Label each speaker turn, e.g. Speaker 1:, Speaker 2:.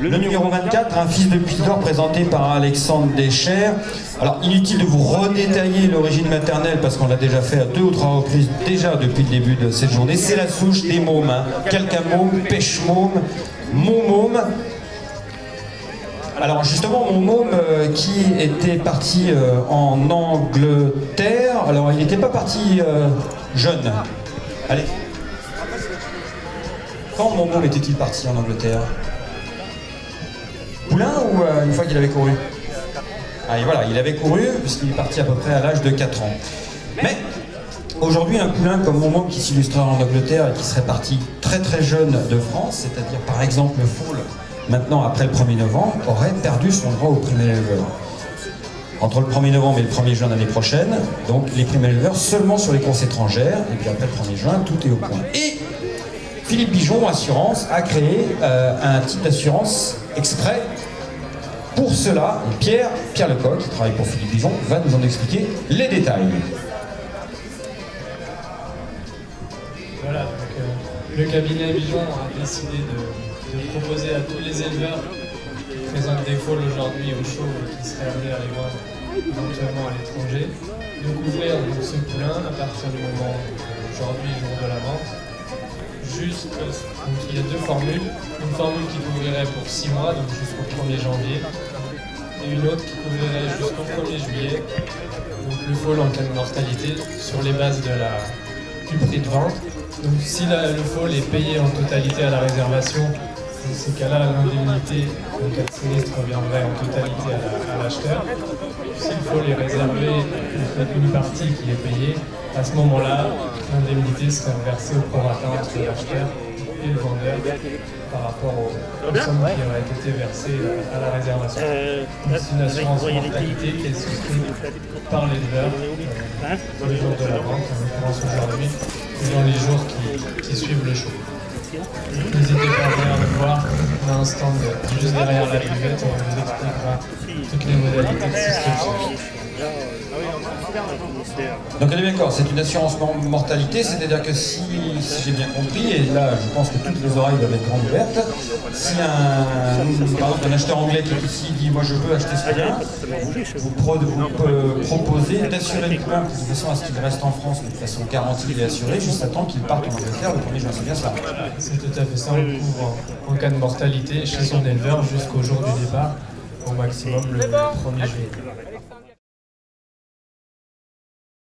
Speaker 1: Le numéro 24, un fils de cuisinier présenté par Alexandre Deschères. Alors inutile de vous redétailler l'origine maternelle parce qu'on l'a déjà fait à 2 ou 3 reprises déjà depuis le début de cette journée. C'est la souche des mômes, hein. Calcamôme, pêche-môme, môme. Alors justement, mon môme qui était parti en Angleterre, alors il n'était pas parti jeune. Allez. Quand mon môme était-il parti en Angleterre? Poulain ou une fois qu'il avait couru? Ah, et voilà, il avait couru puisqu'il est parti à peu près à l'âge de 4 ans. Mais aujourd'hui, un poulain comme mon môme qui s'illustrerait en Angleterre et qui serait parti très très jeune de France, c'est-à-dire par exemple le foal, maintenant après le 1er novembre, aurait perdu son droit au prime éleveur. Entre le 1er novembre et le 1er juin l'année prochaine, donc les primes éleveurs seulement sur les courses étrangères, et puis après le 1er juin, tout est au point. Et Philippe Bijon Assurance a créé un type d'assurance exprès pour cela. Et Pierre Lecoq, qui travaille pour Philippe Bijon, va nous en expliquer les détails.
Speaker 2: Voilà, donc le cabinet Bijon a décidé de proposer à tous les éleveurs qui présentent des foals aujourd'hui au show et qui seraient amenés à les voir éventuellement à l'étranger, de couvrir ce poulain à partir du moment aujourd'hui, jour de la vente. Donc il y a 2 formules. Une formule qui couvrirait pour 6 mois, donc jusqu'au 1er janvier, et une autre qui couvrirait jusqu'au 1er juillet, donc le foal en cas de mortalité, sur les bases du prix de vente. Donc si le foal est payé en totalité à la réservation, dans ces cas-là, l'indemnité en cas de sinistre reviendrait en totalité à l'acheteur. Si le foal est réservé, une partie qui est payée, à ce moment-là, l'indemnité serait versée au prorata entre l'acheteur et le vendeur par rapport aux sommes qui auraient été versées à la réservation. C'est une assurance mortalité qui est souscrite par l'éleveur le jour de la vente, en l'occurrence aujourd'hui, ou dans les jours qui suivent le show. N'hésitez pas à venir le voir, on a un stand juste derrière la buvette, on vous expliquera toutes les modalités de souscription.
Speaker 1: Donc on est bien d'accord, c'est une assurance mortalité, c'est-à-dire que si j'ai bien compris, et là je pense que toutes les oreilles doivent être grandes ouvertes, si par exemple un acheteur anglais qui est ici dit moi je veux acheter ce poulain, vous proposez d'assurer le poulain de façon à ce qu'il reste en France de façon garantie et assurée, juste à temps qu'il parte en Angleterre le 1er juin, c'est bien cela?
Speaker 2: C'est tout à fait ça, on le couvre en cas de mortalité chez son éleveur jusqu'au jour du départ, au maximum le 1er juillet.